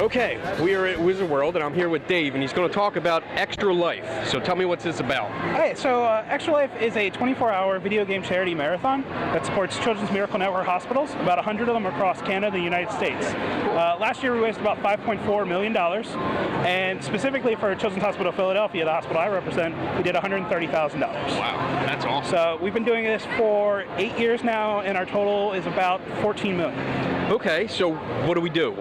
Okay, we are at Wizard World, and I'm here with Dave, and he's going to talk about Extra Life. So tell me what's this about. Hey, so Extra Life is a 24-hour video game charity marathon that supports Children's Miracle Network hospitals, about 100 of them across Canada and the United States. Last year we raised about $5.4 million, and specifically for Children's Hospital of Philadelphia, the hospital I represent, we did $130,000. Wow, that's awesome. So we've been doing this for 8 years now, and our total is about $14 million. Okay, so what do we do?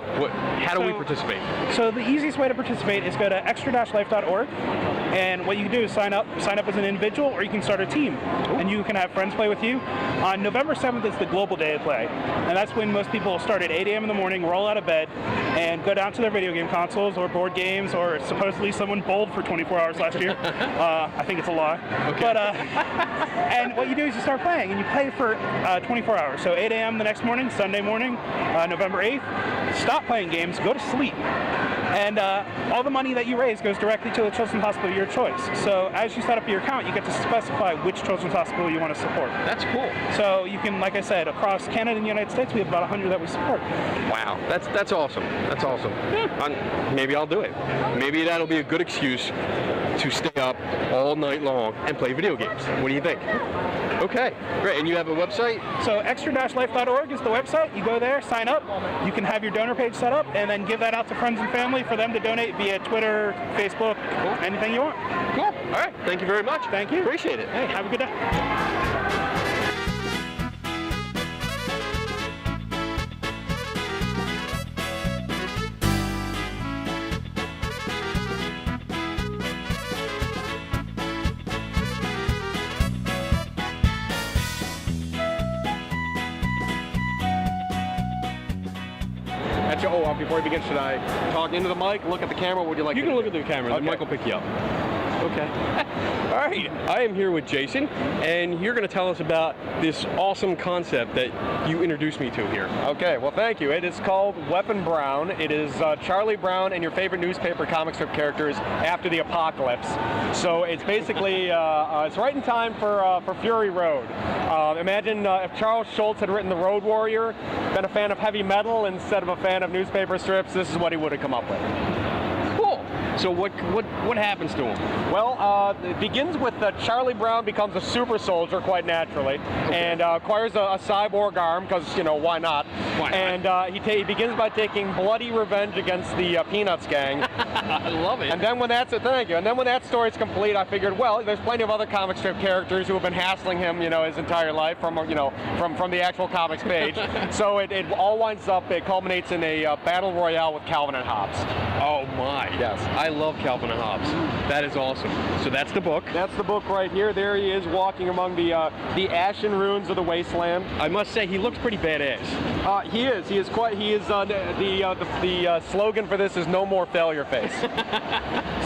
How do we participate? So the easiest way to participate is go to extra-life.org, and what you can do is sign up as an individual, or you can start a team, and you can have friends play with you. On November 7th is the global day of play, and that's when most people start at 8 a.m. in the morning, roll out of bed, and go down to their video game consoles or board games, or supposedly someone bowled for 24 hours last year. I think it's a lie. Okay. But and what you do is you start playing, and you play for 24 hours. So 8 a.m. the next morning, Sunday morning, November 8th, stop playing games, go to sleep. And all the money that you raise goes directly to the children's hospital of your choice. So as you set up your account, you get to specify which children's hospital you want to support. That's cool. So you can, like I said, across Canada and the United States, we have about 100 that we support. Wow, that's awesome. That's awesome. Yeah. Maybe I'll do it. Maybe that'll be a good excuse to stay up all night long and play video games. What do you think? Okay, great. And you have a website? So extra-life.org is the website. You go there, sign up. You can have your donor page set up, and then give that out to friends and family for them to donate via Twitter, Facebook, anything you want. Cool. All right. Thank you very much. Thank you. Appreciate it. Hey, have a good day. Before we begin, should I talk into the mic, look at the camera? What would you like? You can look at the camera. Okay. The mic will pick you up. Okay. All right. I am here with Jason, and you're going to tell us about this awesome concept that you introduced me to here. Okay. Well, thank you. It is called Weapon Brown. It is Charlie Brown and your favorite newspaper comic strip characters after the apocalypse. So it's basically it's right in time for Fury Road. Imagine if Charles Schultz had written The Road Warrior, been a fan of heavy metal instead of a fan of newspaper strips. This is what he would have come up with. So what happens to him? Well, it begins with Charlie Brown becomes a super soldier quite naturally, and acquires a cyborg arm because, you know, why not? Why not? And he begins by taking bloody revenge against the Peanuts gang. I love it. And then when thank you. And then when that story's complete, I figured, well, there's plenty of other comic strip characters who have been hassling him, you know, his entire life from the actual comics page. So it all winds up. It culminates in a battle royale with Calvin and Hobbes. Oh my. Yes. I love Calvin and Hobbes. That is awesome. So that's the book. That's the book right here. There he is walking among the ashen ruins of the wasteland. I must say he looks pretty badass. He is. He is quite. He is. The slogan for this is "No More Failure Face."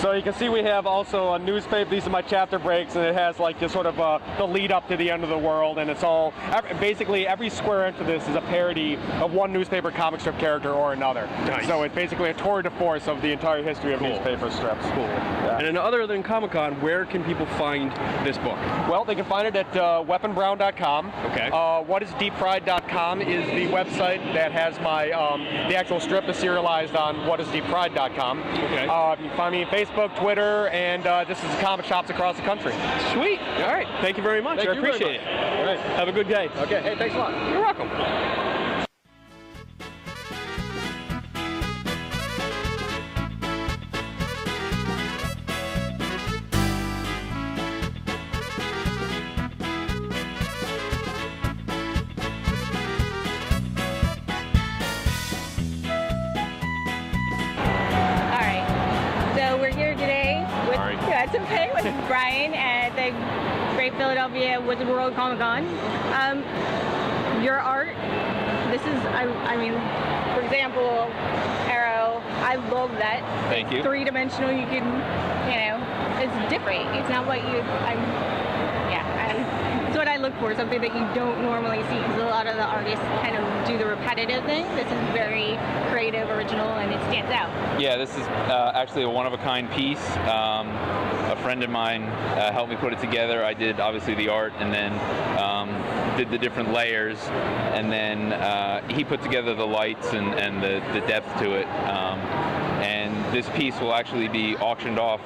So you can see we have also a newspaper. These are my chapter breaks, and it has like this sort of the lead up to the end of the world, and it's all basically every square inch of this is a parody of one newspaper comic strip character or another. Nice. So it's basically a tour de force of the entire history of newspaper strips. Cool. Yeah. And then other than Comic-Con, where can people find this book? Well, they can find it at weaponbrown.com. Okay. Whatisdeepfried.com is the website that has my the actual strip is serialized on whatisdeepfried.com. Okay. You can find me on Facebook, Twitter, and this is comic shops across the country. Sweet. All right. Thank you very much. Thank I you very appreciate much. it. All right. Have a good day. Okay. Hey, thanks a lot. You're welcome. With Brian at the Great Philadelphia Wizard World Comic Con. Your art, this is, I mean, for example, Arrow, I love that. Thank you. Three-dimensional, you can, you know, it's different. It's not what you, it's what I look for, something that you don't normally see, because a lot of the artists kind of do the repetitive thing. This is very creative, original, and it stands out. Yeah, this is actually a one-of-a-kind piece. A friend of mine helped me put it together. I did, obviously, the art, and then did the different layers, and then he put together the lights and the depth to it. And this piece will actually be auctioned off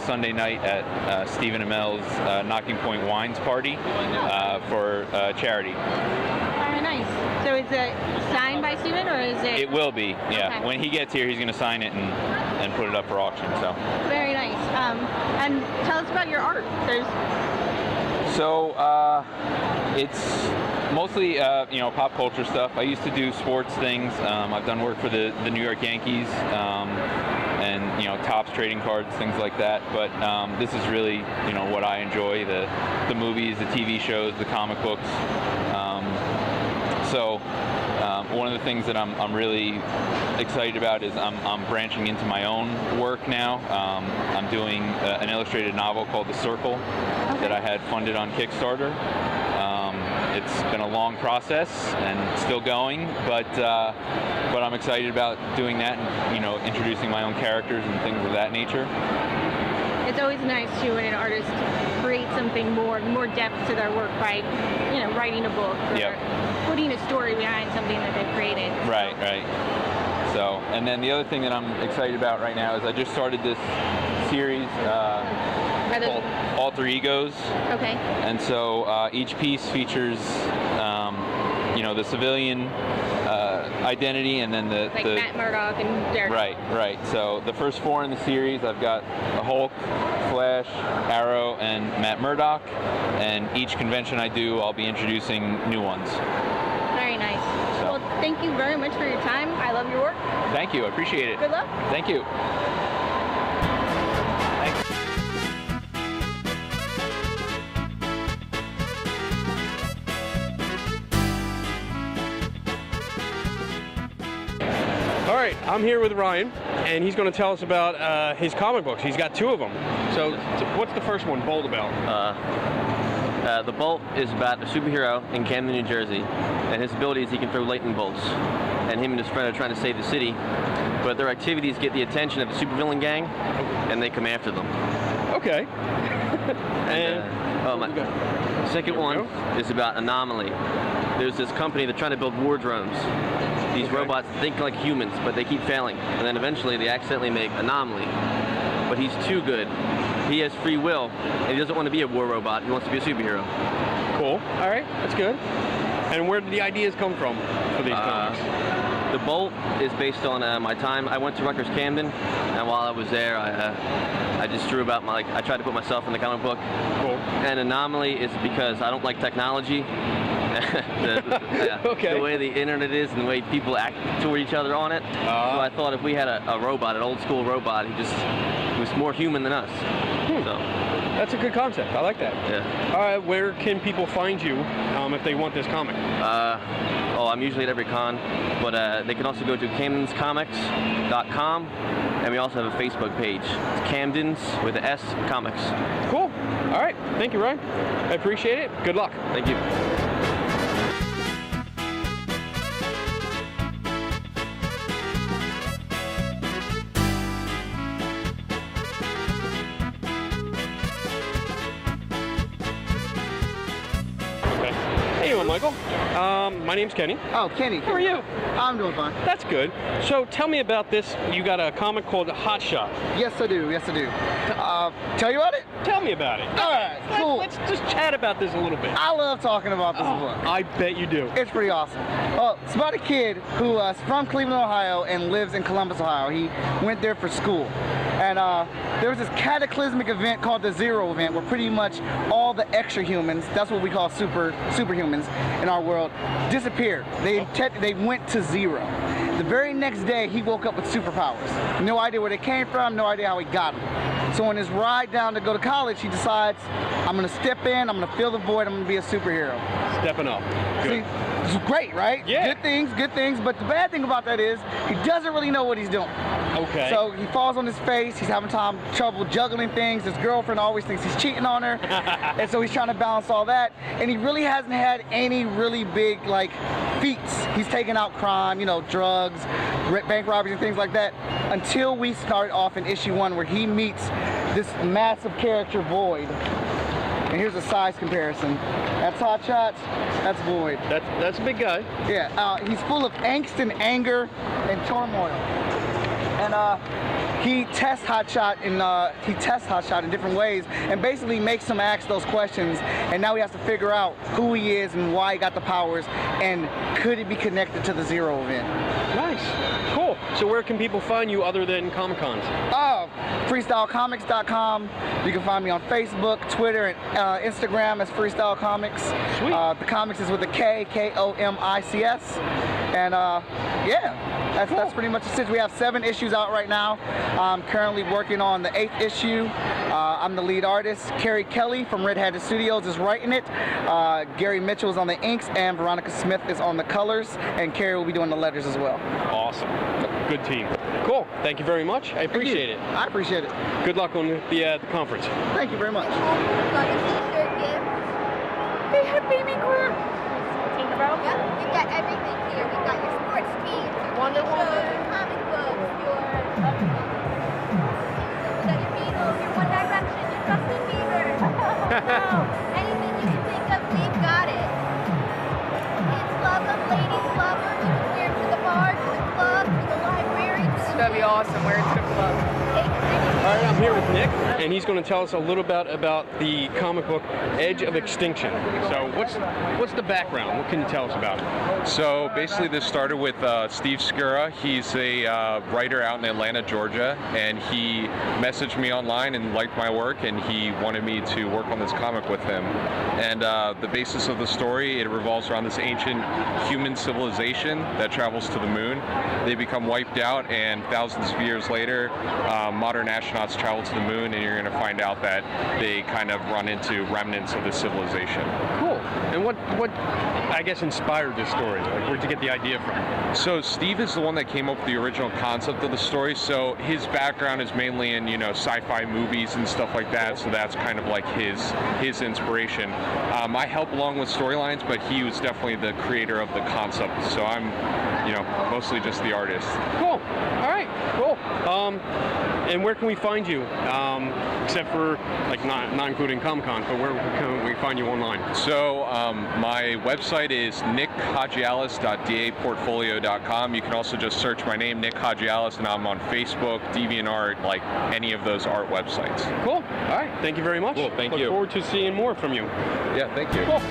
Sunday night at Stephen Amell's Knocking Point Wines party for charity. Very nice. So is it signed by Steven, or is it? It will be, yeah. Okay. When he gets here, he's going to sign it and put it up for auction. So. Very nice. And tell us about your art. So it's mostly pop culture stuff. I used to do sports things. I've done work for the New York Yankees and Topps trading cards, things like that. But this is really what I enjoy: the movies, the TV shows, the comic books. So one of the things that I'm really excited about is I'm branching into my own work now. I'm doing an illustrated novel called The Circle that I had funded on Kickstarter. It's been a long process and still going, but I'm excited about doing that and introducing my own characters and things of that nature. It's always nice too when an artist creates something more depth to their work by writing a book or putting a story behind something that they've created. Right. So, and then the other thing that I'm excited about right now is I just started this series called Alter Egos. Okay. And so each piece features, the civilian identity, and then the Matt Murdock and Derek. Right. So the first 4 in the series, I've got the Hulk, Flash, Arrow, and Matt Murdock. And each convention I do, I'll be introducing new ones. Very nice. So. Well, thank you very much for your time. I love your work. Thank you. I appreciate it. Good luck. Thank you. All right, I'm here with Ryan, and he's going to tell us about his comic books. He's got 2 of them. So what's the first one, Bold, about? The Bolt is about a superhero in Camden, New Jersey, and his ability is he can throw lightning bolts. And him and his friend are trying to save the city, but their activities get the attention of the supervillain gang, and they come after them. Okay. My second one is about Anomaly. There's this company that's trying to build war drones. These robots think like humans, but they keep failing. And then eventually they accidentally make Anomaly. But he's too good. He has free will, and he doesn't want to be a war robot. He wants to be a superhero. Cool. All right, that's good. And where did the ideas come from for these comics? The Bolt is based on my time. I went to Rutgers Camden, and while I was there, I just drew about I tried to put myself in the comic book. Cool. And Anomaly is because I don't like technology. The way the internet is and the way people act toward each other on it. So I thought if we had a robot, an old school robot, he was more human than us. So. That's a good concept. I like that. Yeah. Where can people find you if they want this comic? I'm usually at every con, but they can also go to camdenscomics.com, and we also have a Facebook page. It's Camdens with the S Comics. Cool. All right. Thank you, Ryan. I appreciate it. Good luck. Thank you. Hey, Michael. My name's Kenny. Oh, Kenny. How are you? I'm doing fine. That's good. So tell me about this. You got a comic called Hot Shot. Yes, I do. Tell you about it? Tell me about it. All right, cool. Let's just chat about this a little bit. I love talking about this book. I bet you do. It's pretty awesome. It's about a kid who is from Cleveland, Ohio, and lives in Columbus, Ohio. He went there for school. And there was this cataclysmic event called the Zero event, where pretty much all the extra humans, that's what we call superhumans in our world, disappeared. They went to zero. The very next day, he woke up with superpowers. No idea where they came from, no idea how he got them. So on his ride down to go to college, he decides, I'm gonna step in, I'm gonna fill the void, I'm gonna be a superhero. Stepping up. Good. See, it's great, right? Yeah. Good things, but the bad thing about that is, he doesn't really know what he's doing. Okay. So he falls on his face, he's having trouble juggling things, his girlfriend always thinks he's cheating on her, and so he's trying to balance all that, and he really hasn't had any really big, feats. He's taken out crime, drugs, bank robberies and things like that, until we start off in issue 1 where he meets this massive character, Void. And here's a size comparison. That's Hot Shots. That's Void. That's a big guy. Yeah, he's full of angst and anger and turmoil. And he tests Hotshot in different ways, and basically makes him ask those questions. And now he has to figure out who he is and why he got the powers, and could it be connected to the Zero event? Nice, cool. So where can people find you other than Comic Cons? FreestyleComics.com. You can find me on Facebook, Twitter, and Instagram as Freestyle Comics. Sweet. The comics is with a K, K-O-M-I-C-S. And yeah, that's pretty much it. We have 7 issues out right now. I'm currently working on the 8th issue. I'm the lead artist. Carrie Kelly from Red Hatted Studios is writing it. Gary Mitchell is on the inks, and Veronica Smith is on the colors, and Carrie will be doing the letters as well. Awesome. Good team. Cool. Thank you very much. I appreciate it. I appreciate it. Good luck on the conference. Thank you very much. We got a t-shirt gift. They have baby group. Yep, you got everything here. We got your sports teams, your Wonder Woman, your comic books, your we got your Beatles, your One Direction, your Justin Bieber. Anything you can think of, we've got it. Kids love them, ladies love them. You can wear them to the bar, to the club, to the library. That'd be awesome. Wear it to the club. All right, I'm here with Nick, and he's going to tell us a little bit about the comic book Edge of Extinction. So what's the background? What can you tell us about it? So basically this started with Steve Skura. He's a writer out in Atlanta, Georgia, and he messaged me online and liked my work, and he wanted me to work on this comic with him. And the basis of the story, it revolves around this ancient human civilization that travels to the moon. They become wiped out, and thousands of years later, modern astronauts travel to the moon, and you're going to find out that they kind of run into remnants of this civilization. Cool. And what I guess inspired this story? Like, where'd you get the idea from? So Steve is the one that came up with the original concept of the story. So his background is mainly in, sci-fi movies and stuff like that. So that's kind of like his inspiration. I help along with storylines, but he was definitely the creator of the concept. So I'm, mostly just the artist. Cool. All right. Cool. And where can we find you? Except for, like, not including Comic-Con, but where can we find you online? So my website is nickhajialis.daportfolio.com. You can also just search my name, Nick Hajialis, and I'm on Facebook, DeviantArt, like any of those art websites. Cool. All right. Thank you very much. Cool. Thank you. Look forward to seeing more from you. Yeah, thank you. Cool.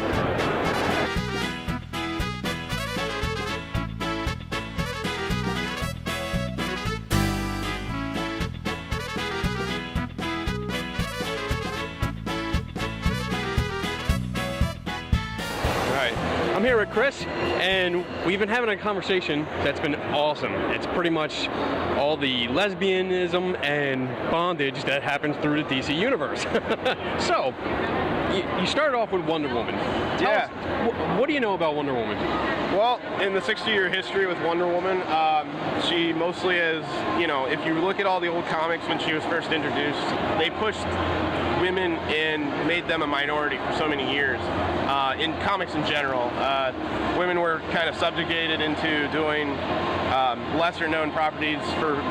I'm here with Chris, and we've been having a conversation that's been awesome. It's pretty much all the lesbianism and bondage that happens through the DC universe. So, you started off with Wonder Woman. Tell us, what do you know about Wonder Woman? Well, in the 60-year history with Wonder Woman, she mostly is, if you look at all the old comics when she was first introduced, they pushed women and made them a minority for so many years. In comics in general, women were kind of subjugated into doing lesser known properties for,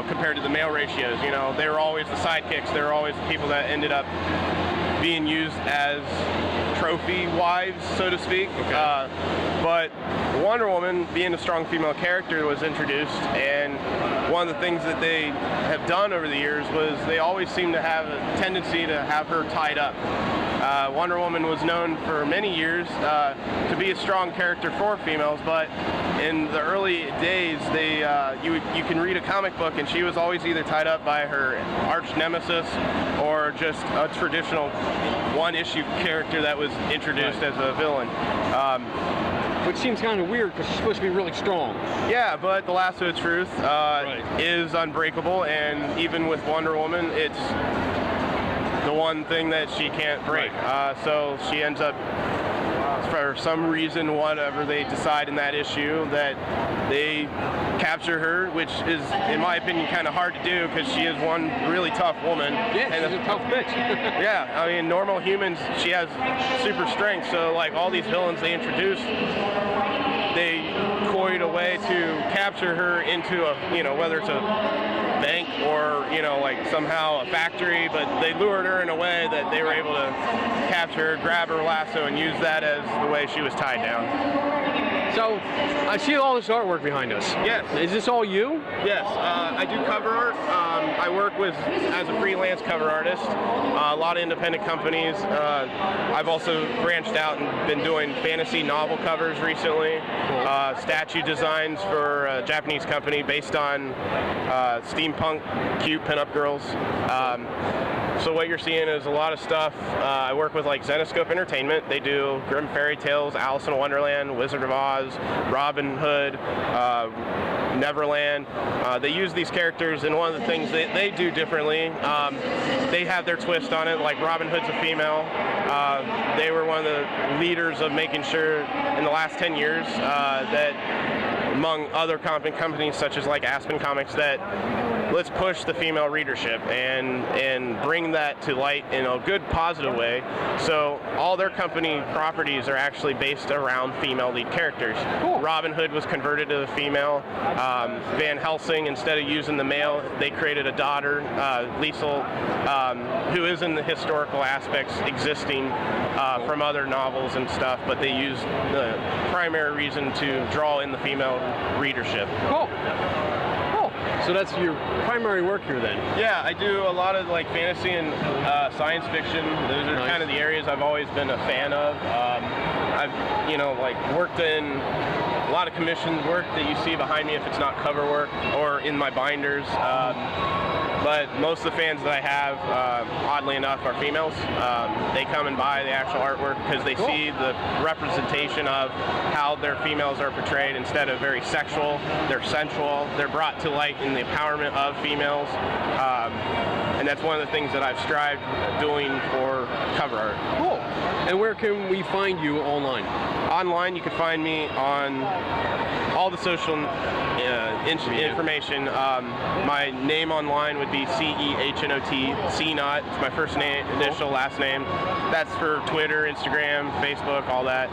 compared to the male ratios. They were always the sidekicks. They were always the people that ended up being used as trophy wives, so to speak. Okay. But Wonder Woman, being a strong female character, was introduced, and one of the things that they have done over the years was they always seem to have a tendency to have her tied up. Wonder Woman was known for many years to be a strong character for females, but in the early days, you can read a comic book and she was always either tied up by her arch nemesis or just a traditional one-issue character that was introduced as a villain. Which seems kind of weird because she's supposed to be really strong. Yeah, but the lasso of truth is unbreakable, and even with Wonder Woman, it's the one thing that she can't break. So she ends up, for some reason, whatever they decide in that issue, that they capture her, which is, in my opinion, kind of hard to do because she is one really tough woman. Yeah, and she's a tough bitch. Yeah, I mean, normal humans, she has super strength, so like all these villains they introduced, they coyed a way to capture her into a, whether it's a bank or like somehow a factory, but they lured her in a way that they were able to capture her, grab her lasso, and use that as the way she was tied down. So, I see all this artwork behind us. Yes. Is this all you? Yes, I do cover art. I work as a freelance cover artist. A lot of independent companies. I've also branched out and been doing fantasy novel covers recently. Statue designs for a Japanese company based on steampunk cute pinup girls. So what you're seeing is a lot of stuff. I work with like Zenoscope Entertainment. They do Grimm Fairy Tales, Alice in Wonderland, Wizard of Oz, Robin Hood, Neverland. They use these characters, and one of the things they do differently, they have their twist on it. Like Robin Hood's a female. They were one of the leaders of making sure in the last 10 years that among other comic companies such as like Aspen Comics, that let's push the female readership and bring that to light in a good positive way. So all their company properties are actually based around female lead characters. Cool. Robin Hood was converted to the female. Van Helsing, instead of using the male, they created a daughter, Liesel, who is in the historical aspects existing from other novels and stuff, but they use the primary reason to draw in the female readership. Cool. So that's your primary work here then? Yeah, I do a lot of like fantasy and science fiction. Those are kind of the areas I've always been a fan of. I've like worked in a lot of commissioned work that you see behind me if it's not cover work or in my binders. But most of the fans that I have, oddly enough, are females. They come and buy the actual artwork because they see the representation of how their females are portrayed. Instead of very sexual, they're sensual. They're brought to light in the empowerment of females. And that's one of the things that I've strived doing for cover art. Cool. And where can we find you online? Online, you can find me on all the social information. My name online would be CEHNOT, CNOT. It's my first name, initial, last name. That's for Twitter, Instagram, Facebook, all that.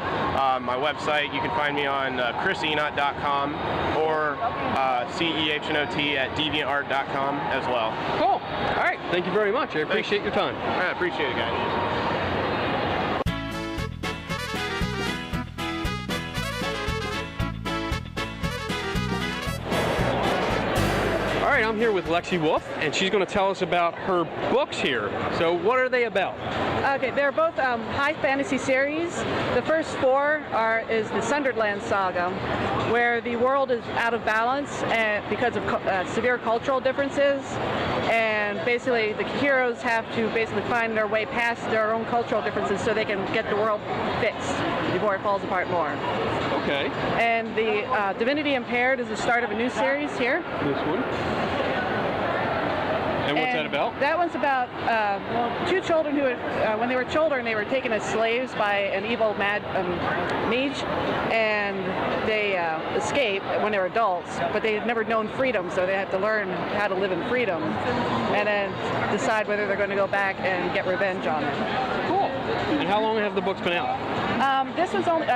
My website, you can find me on chrisenot.com or CEHNOT at deviantart.com as well. Cool. All right. Thank you very much. I appreciate your time. I appreciate it, guys. All right, I'm here with Lexi Wolf, and she's going to tell us about her books here. So what are they about? Okay, they're both high fantasy series. The first four is the Sunderland Saga, where the world is out of balance because of severe cultural differences, and basically the heroes have to basically find their way past their own cultural differences so they can get the world fixed before it falls apart more. Okay. And the Divinity Impaired is the start of a new series here. This one. And what's that about? That one's about two children who, when they were children, they were taken as slaves by an evil mage, and they escaped when they were adults, but they had never known freedom, so they had to learn how to live in freedom, and then decide whether they're going to go back and get revenge on them. Cool. And how long have the books been out? This one's only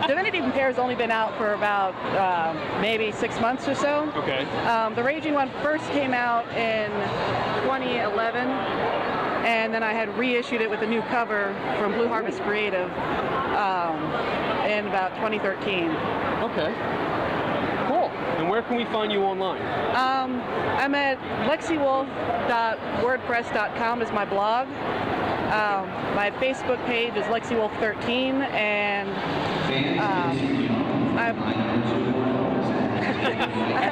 Divinity Impaired has only been out for about maybe 6 months or so. Okay. The Raging one first came out in 2011, and then I had reissued it with a new cover from Blue Harvest Creative in about 2013. Okay. Cool. And where can we find you online? I'm at lexiwolf.wordpress.com is my blog. My Facebook page is LexiWolf13, and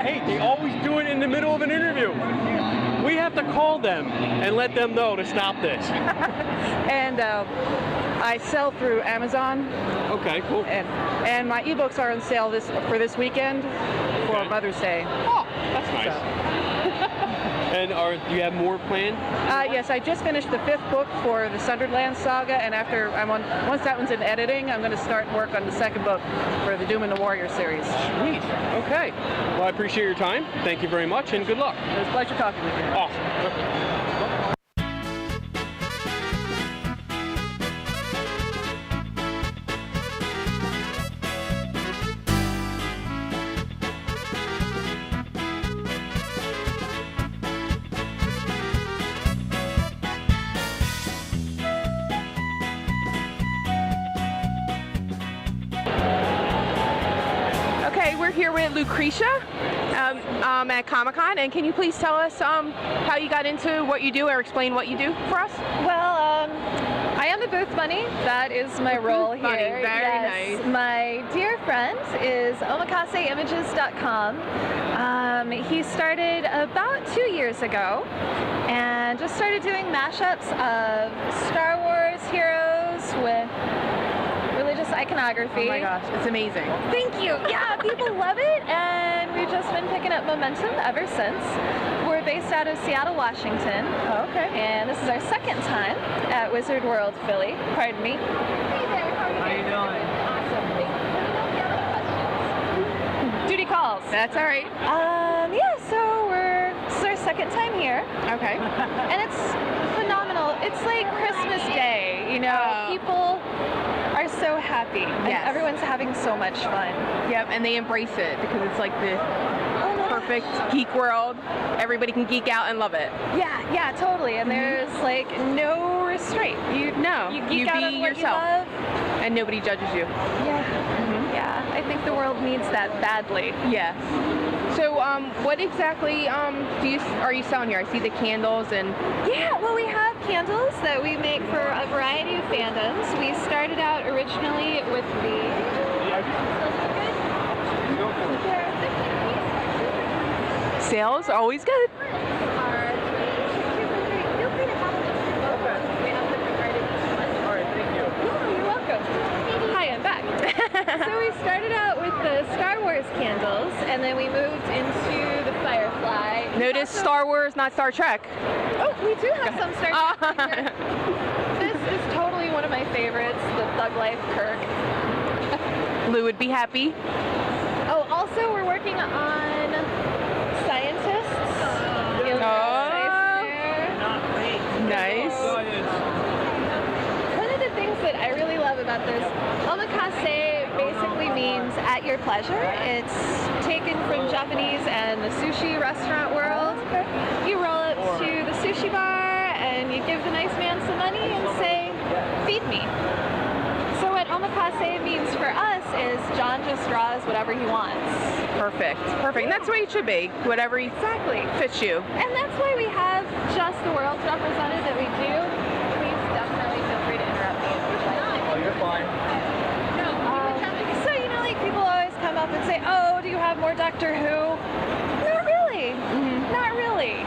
Hey, they always do it in the middle of an interview. We have to call them and let them know to stop this. And I sell through Amazon. Okay, cool. And my ebooks are on sale for this weekend for Mother's Day. Oh, that's nice. And do you have more planned? Yes, I just finished the 5th book for the Sunderland Saga, and once that one's in editing, I'm going to start work on the 2nd book for the Doom and the Warrior series. Sweet. Okay. Well, I appreciate your time. Thank you very much, and good luck. It was a pleasure talking with you. Awesome. Hi, we're here with Lucretia at Comic-Con, and can you please tell us how you got into what you do, or explain what you do for us? Well, I am the booth bunny. That is my role here. Bunny, very yes. nice. My dear friend is omakaseimages.com. He started about 2 years ago and just started doing mashups of Star Wars heroes with religious iconography. Oh my gosh, it's amazing. Thank you. Yeah, people love it, and we've just been picking up momentum ever since. We're based out of Seattle, Washington. Oh, okay. And this is our second time at Wizard World Philly. Pardon me. Hey there, how are you doing? Awesome. Duty calls. That's all right. Yeah, so this is our second time here. Okay. And it's phenomenal. It's like Christmas Day, you know. People are so happy. And Yes. everyone's having so much fun. Yep, and they embrace it because it's like the perfect geek world. Everybody can geek out and love it. Yeah, totally. And there's like no restraint. You geek out be on what yourself. you love. And nobody judges you. Yeah, I think the world needs that badly. Yes. So, what exactly are you selling here? I see the candles and. Yeah, well, we have candles that we make for a variety of fandoms. We started out originally with Sales always good. You're welcome. Hi, I'm back. So we started out with the Star Wars candles, and then we moved into the Firefly. Notice Star Wars, not Star Trek. Oh, we do have some Star Trek in here. This is totally one of my favorites, the Thug Life Kirk. Lou would be happy. Oh, also we're working on scientists. Nice. One of the things that I really love about this, omakase basically means at your pleasure. It's taken from Japanese and the sushi restaurant world. You roll up to the sushi bar and you give the nice man some money and say, feed me. So what omakase means for us is John just draws whatever he wants. Perfect. And that's where it should be. Whatever fits you. And that's why we have just the worlds represented that we do. Please definitely feel free to interrupt me. Oh, you're fine. So, like people always come up and say, oh, do you have more Doctor Who? Not really. Not really.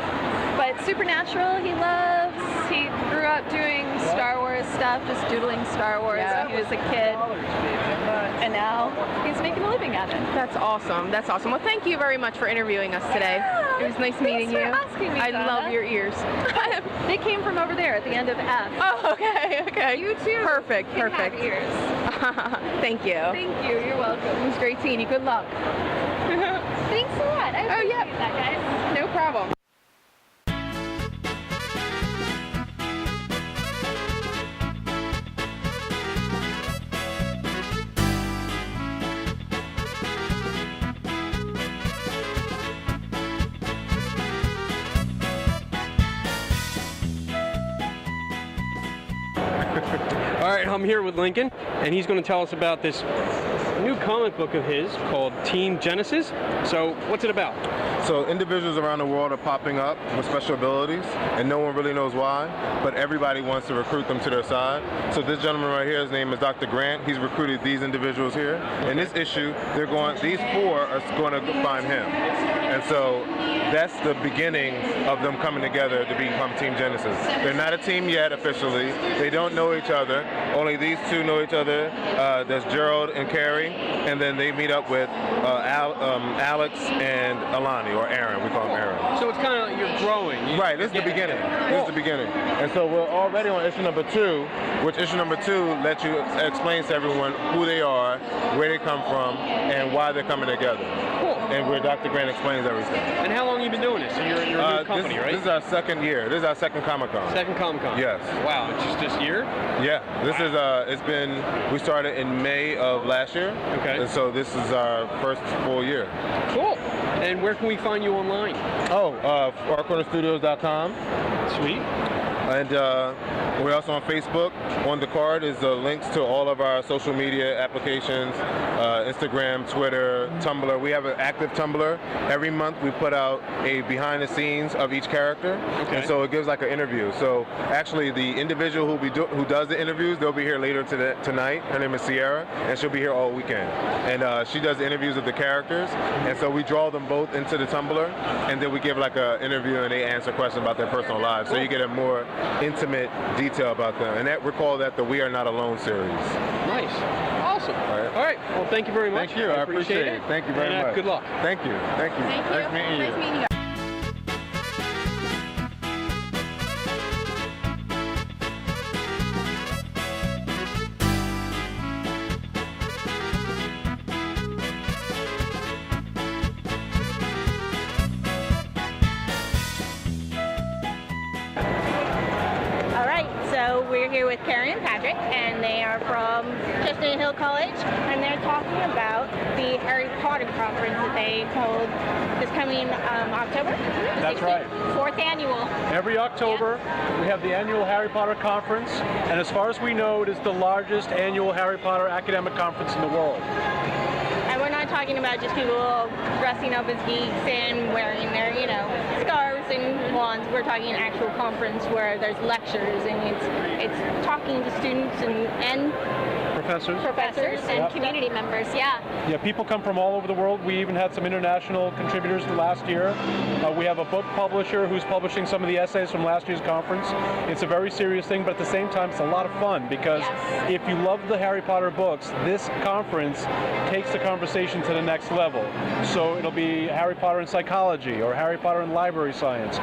But Supernatural he loves. He grew up doing Star Wars stuff, just doodling Star Wars when he was a kid. And now he's making a living at it. That's awesome. Well, thank you very much for interviewing us today. Yeah, it was nice meeting you. Thanks for asking me, I Donna. love your ears. They came from over there at the end of F. Oh, okay. You too. Perfect. Have ears. Thank you. Thank you. You're welcome. It was great seeing you. Good luck. Thanks a lot. I appreciate that, guys. No problem. All right, I'm here with Lincoln, and he's going to tell us about this new comic book of his called Team Genesis. So, what's it about? So individuals around the world are popping up with special abilities, and no one really knows why, but everybody wants to recruit them to their side. So this gentleman right here, his name is Dr. Grant. He's recruited these individuals here. In this issue, these four are going to find him. And so that's the beginning of them coming together to become Team Genesis. They're not a team yet officially. They don't know each other. Only these two know each other. There's Gerald and Carrie, and then they meet up with Alex and Alani, or Aaron. We call him Aaron. So it's kind of, you're growing. Right, this is the beginning. This is the beginning. And so we're already on issue number 2, which issue number 2 lets you explain to everyone who they are, where they come from, and why they're coming together. Cool. And where Dr. Grant explains everything. And how long have you been doing this? So you're a new company, right? This is our second year. This is our second Comic-Con. Second Comic-Con. Yes. Wow, it's just this year? Yeah. This is we started in May of last year. Okay. And so this is our first full year. Cool. And where can we find you online? Oh, farcornerstudios.com. Sweet. And we're also on Facebook. On the card is the links to all of our social media applications, Instagram, Twitter, Tumblr. We have an active Tumblr. Every month we put out a behind the scenes of each character. Okay. And so it gives like an interview. So actually the individual who does the interviews, they'll be here later tonight. Her name is Sierra, and she'll be here all weekend. And she does the interviews of the characters. And so we draw them both into the Tumblr, and then we give like an interview and they answer questions about their personal lives. So you get a more intimate detail about them. And we call that the We Are Not Alone series. Nice. Awesome. All right. Well, thank you very much. Thank you. I appreciate it. Thank you very much. Good luck. Thank you. Thank you. Thank you. Nice meeting you. Nice meeting you. So we're here with Karen and Patrick, and they are from Chestnut Hill College, and they're talking about the Harry Potter conference that they hold this coming October. That's right. Fourth annual. Every October, we have the annual Harry Potter conference, and as far as we know, it is the largest annual Harry Potter academic conference in the world. And we're not talking about just people dressing up as geeks and wearing their, scarves and wands. We're talking an actual conference where there's lectures and it's talking to students and Professors and Yep. community members. Yeah. Yeah, people come from all over the world. We even had some international contributors from last year. We have a book publisher who's publishing some of the essays from last year's conference. It's a very serious thing, but at the same time, it's a lot of fun because if you love the Harry Potter books, this conference takes the conversation to the next level. So it'll be Harry Potter in psychology or Harry Potter in library science.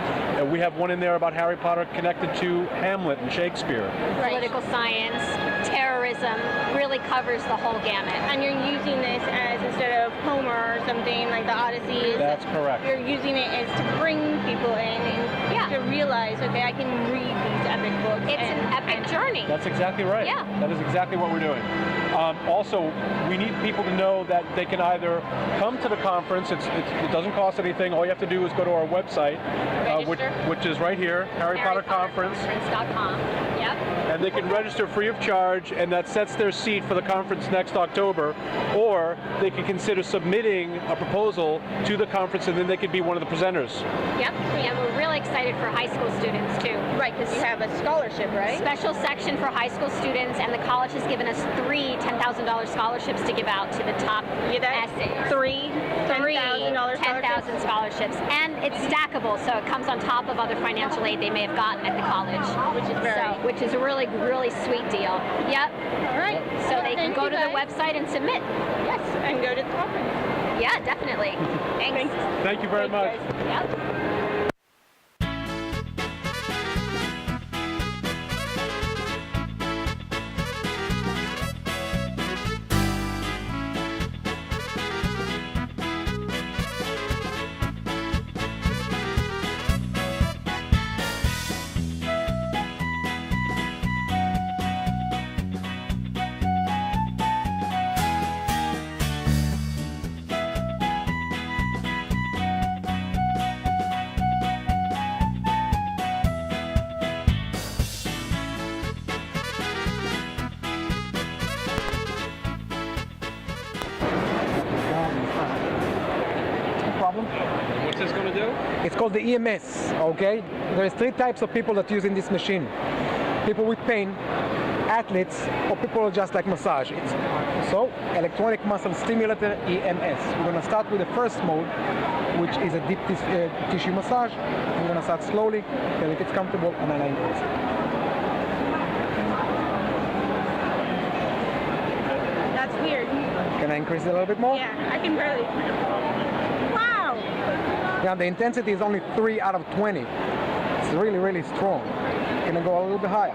We have one in there about Harry Potter connected to Hamlet and Shakespeare. Political science, terrorism, really covers the whole gamut. And you're using this as, instead of Homer or something like the Odyssey. That's correct. You're using it as to bring people in and to realize, okay, I can read these epic books. It's an epic journey. That's exactly right. Yeah. That is exactly what we're doing. Also, we need people to know that they can either come to the conference. It doesn't cost anything. All you have to do is go to our website, which is right here, Harry Potter Conference.com. Yep. And they can register free of charge, and that sets their seat for the conference next October. Or they can consider submitting a proposal to the conference, and then they could be one of the presenters. Yep. Yeah, we're really excited for high school students too. Right, because you have a scholarship, right? Special section for high school students, and the college has given us 3 $10,000 scholarships to give out to the top essays. 3 $10,000 scholarships, and it's stackable, so it comes on top of other financial aid they may have gotten at the college, which is a really, really sweet deal. Yep. All right. So they can go to the website and submit. Yes, and go to the conference. Yeah, definitely. Thanks. Thank you very much. Yep. What's this going to do? It's called the EMS, okay? There's 3 types of people that use in this machine. People with pain, athletes, or people just like massage. So, electronic muscle stimulator, EMS. We're going to start with the first mode, which is a deep tissue massage. We're going to start slowly till it gets comfortable, and then I increase it. That's weird. Can I increase it a little bit more? Yeah, I can barely. Wow! Yeah, the intensity is only 3 out of 20. It's really, really strong. Can I go a little bit higher?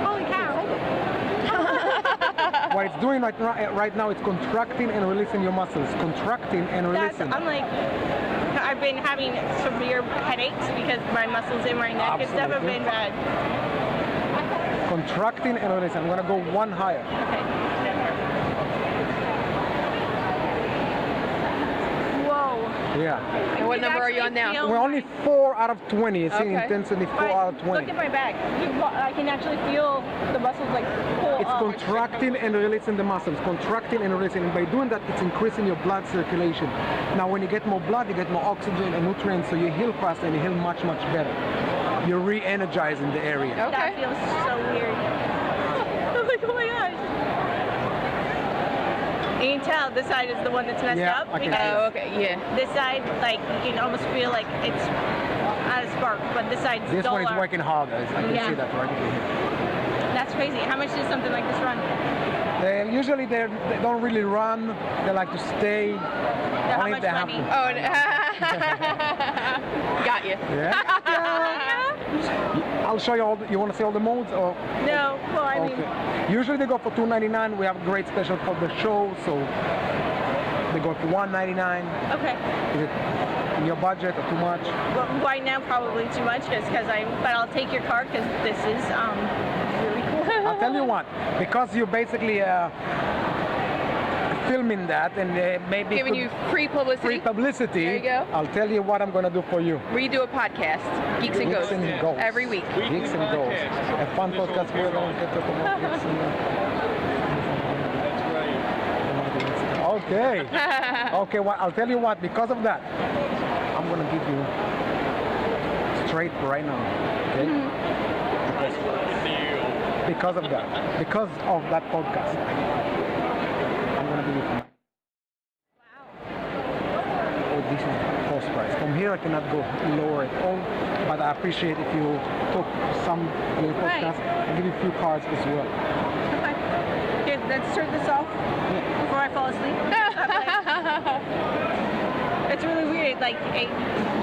Holy cow! What it's doing right now, it's contracting and releasing your muscles. Contracting and releasing. I've been having severe headaches because my muscles in my neck and stuff have been bad. Contracting and releasing. I'm going to go 1 higher. Whoa. Yeah. And what number are you on now? We're only 4 out of 20. It's in Okay. intensity 4 out of 20. Look at my back. I can actually feel the muscles like pull It's up. contracting and releasing the muscles, contracting and releasing. And by doing that, it's increasing your blood circulation. Now, when you get more blood, you get more oxygen and nutrients, so you heal faster and you heal much, much better. You're re-energizing the area. That feels so weird. I'm like, oh my gosh. You can tell this side is the one that's messed Yeah, up. I can because see. Oh, okay, yeah. This side, like, you can almost feel like it's out of spark, but this side's This one is duller. working harder. I can Yeah. see that right here. That's crazy. How much does something like this run? Usually they don't really run. They like to stay. How Only if much they have money? to. Oh, got you. Yeah. I'll show you all. You want to see all the modes? Or? No. Well, I mean, Okay. Usually they go for $2.99. We have a great special for the show, so they go for $1.99. okay. Is it in your budget or too much? Well, right now, probably too much, just because but I'll take your card because this is really cool. I'll tell you what, because you're basically filming that and maybe Giving you free publicity. free publicity. There you go. I'll tell you what I'm gonna do for you. We do a podcast, Geeks and Ghosts, every week. Geeks and Ghosts. A fun podcast where we get to promote Geeks and Okay. Okay, well, I'll tell you what, because of that, I'm gonna give you straight right now. Okay? Because of that podcast, I'm gonna give you. Oh, this is the cost price. From here, I cannot go lower at all, but I appreciate if you took some of your podcast. I'll give you a few cards as well. Okay. Okay, let's turn this off before I fall asleep. It's really weird. Like a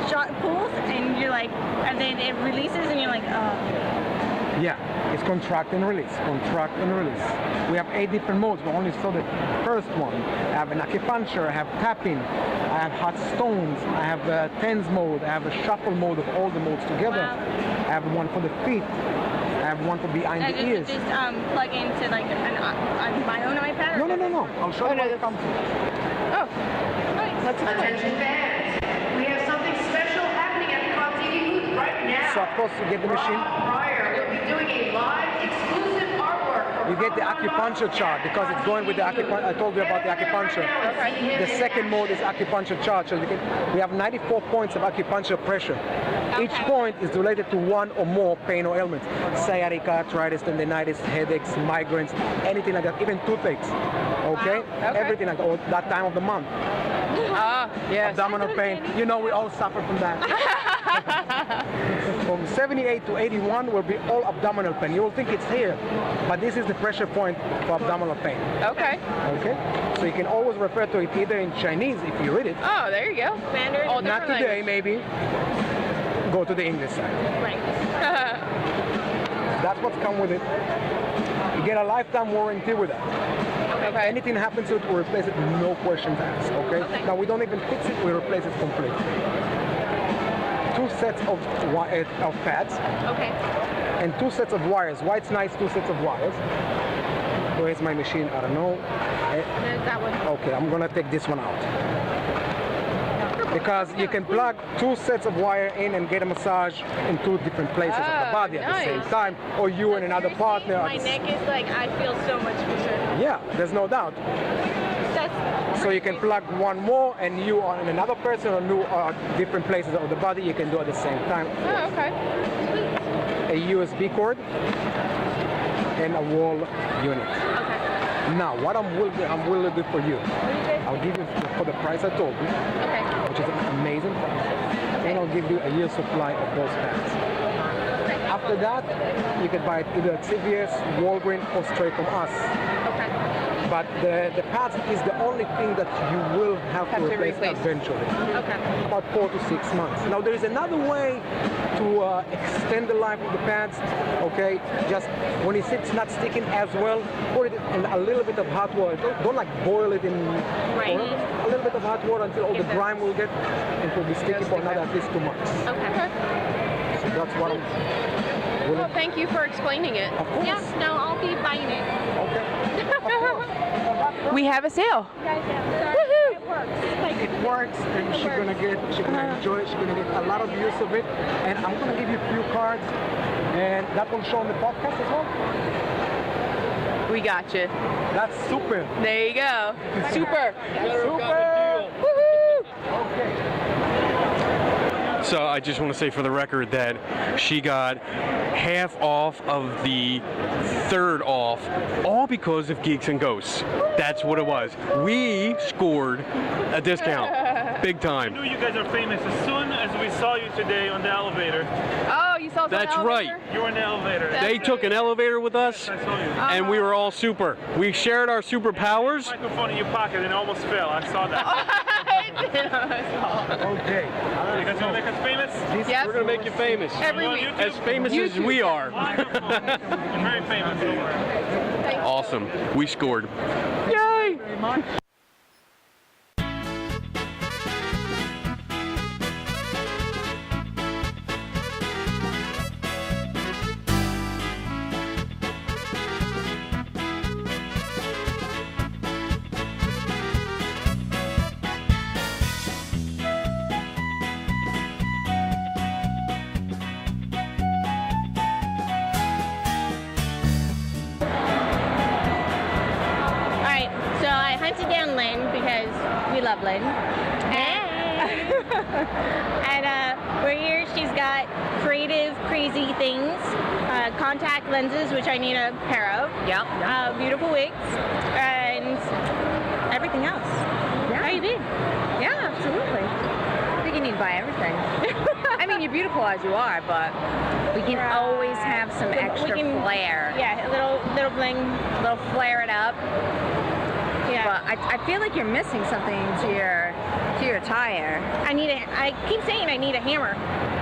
shot pulls and you're like, and then it releases and you're like, oh. Yeah, it's contract and release, contract and release. We have 8 different modes, but only saw the first one. I have an acupuncture, I have tapping, I have hot stones, I have a TENS mode, I have a shuffle mode of all the modes together. Wow. I have one for the feet, I have one for behind And the ears. just plug into like my own iPad? No, I'll show you what it comes with. Oh, nice. Attention fans, we have something special happening at the Cop TV booth right now. So of course you get the machine. Pryor will be doing a live exclusive artwork. You get the acupuncture chart because it's going with the acupuncture. I told you about the acupuncture. The second mode is acupuncture chart. So we have 94 points of acupuncture pressure. Each point is related to one or more pain or ailments. Sciatica, arthritis, tendinitis, headaches, migraines, anything like that, even toothaches. Okay? Everything like that, or that time of the month. Yes. Abdominal pain. You know, we all suffer from that. From 78 to 81 will be all abdominal pain. You will think it's here, but this is the pressure point for abdominal pain. Okay. Okay? So you can always refer to it either in Chinese if you read it. Oh, there you go. Standard. All Not different today, language. maybe. Go to the English side. Right. That's what's come with it. You get a lifetime warranty with that. Okay. Anything happens to it, we replace it, no questions asked. Okay? Now we don't even fix it, we replace it completely. 2 sets of pads. Okay. And 2 sets of wires. Why it's nice, 2 sets of wires. Where's my machine? I don't know. There's that one. Okay, I'm gonna take this one out. Because you can plug 2 sets of wire in and get a massage in 2 different places of the body at the same time, or you and another partner. My neck is like, I feel so much better. Yeah, there's no doubt. So you can plug one more and you and another person or different places of the body, you can do at the same time. Oh, okay. A USB cord and a wall unit. Okay. Now, what I'm willing to do for you, I'll give you for the price I told you, which is an amazing price, and I'll give you a year's supply of those pads. After that, you can buy it either at CVS, Walgreens, or straight from us. Okay. But the pads is the only thing that you will have to replace eventually. Okay. About 4 to 6 months. Now there is another way to extend the life of the pads. Okay, just when you see it's not sticking as well, put it in a little bit of hot water. Don't like boil it in oil. A little bit of hot water until all the grime will get, and it will be sticky for another at least 2 months. Okay. So that's what I'm. Well, thank you for explaining it. Of course. Yeah, no, I'll be buying it. Okay. We have a sale. You guys have. Sorry. Woohoo! It works, and she's gonna enjoy it. She's gonna get a lot of use of it, and I'm gonna give you a few cards, and that will show on the podcast as well. We got you. That's super. There you go. Super. Super. Woohoo! Okay. So I just want to say for the record that she got half off of the third off, all because of Geeks and Ghosts. That's what it was. We scored a discount, big time. I knew you guys are famous as soon as we saw you today on the elevator. Oh, you saw us on the That's elevator? right. You were in the elevator. They took an elevator with us, I saw you. and we were all super. We shared our superpowers. Microphone in your pocket and it almost fell. I saw that. Okay. You guys gonna make us famous? Yep. We're gonna make you famous. Every week. As famous as we are. Wonderful. You're very famous. Don't worry. Awesome. We scored. Yay! Alright, so I hunted down Lynn because we love Lynn. And we're here. She's got creative, crazy things. Contact lenses, which I need a pair of. Yep. Beautiful wigs. And everything else. Yeah. How you been? Yeah, absolutely. I think you need to buy everything. I mean, you're beautiful as you are, but we can always have some extra flair. Yeah, a little bling. A little flare it up. Yeah. But I feel like you're missing something to your attire. I keep saying I need a hammer.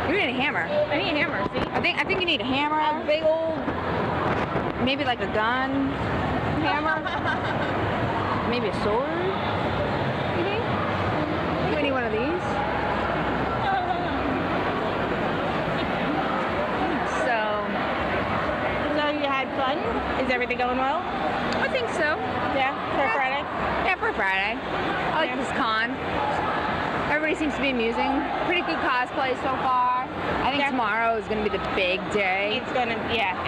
You need a hammer. I need a hammer, see? I think you need a hammer. A big old maybe like a gun. hammer. Maybe a sword. You think? I think we need one of these. So you had fun? Is everything going well? I think so. Yeah, for Friday? Yeah, for Friday. I like this con. Everybody seems to be amusing. Pretty good cosplay so far. I think tomorrow is going to be the big day.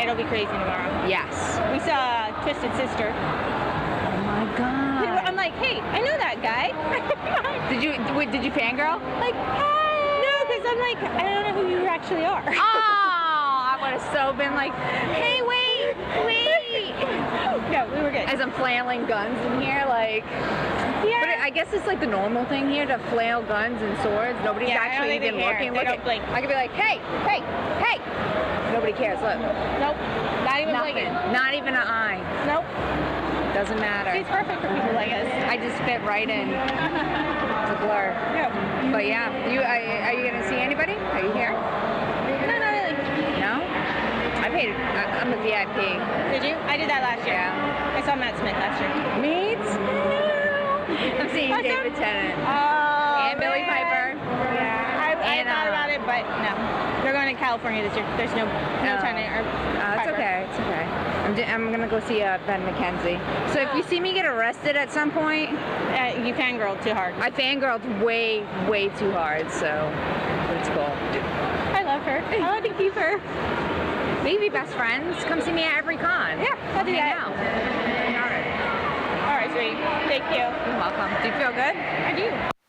It'll be crazy tomorrow. Yes. We saw Twisted Sister. Oh my god. I'm like, hey, I know that guy. Did you fangirl? Like, hey. No, because I'm like, I don't know who you actually are. Oh, I would have so been like, hey, wait. No, we were good. As I'm flailing guns in here, like. Yeah. But I guess it's like the normal thing here to flail guns and swords. Nobody's actually even looking. They don't blink. I could be like, hey. Nobody cares. Look. Nope. Not even Nothing. blinking. Not even an eye. Nope. Doesn't matter. She's perfect for people like us. I just fit right in. It's a blur. Yeah. But yeah, are you gonna see anybody? Are you here? No, not really. No? I'm a VIP. Did you? I did that last year. Yeah. I saw Matt Smith last year. Me too. I'm seeing David Tennant. Oh, and Billy Piper. Yeah. I thought about it, but no. They're going to California this year. There's no Tennant or it's Piper. okay. It's okay. I'm gonna go see Ben McKenzie. So if you see me get arrested at some point, you fangirled too hard. I fangirled way too hard. So it's cool. I love her. I want to keep her. We can be best friends. Come see me at every con. Yeah, I'll do that. All right. All right, sweetie. Thank you. You're welcome. Do you feel good? I do.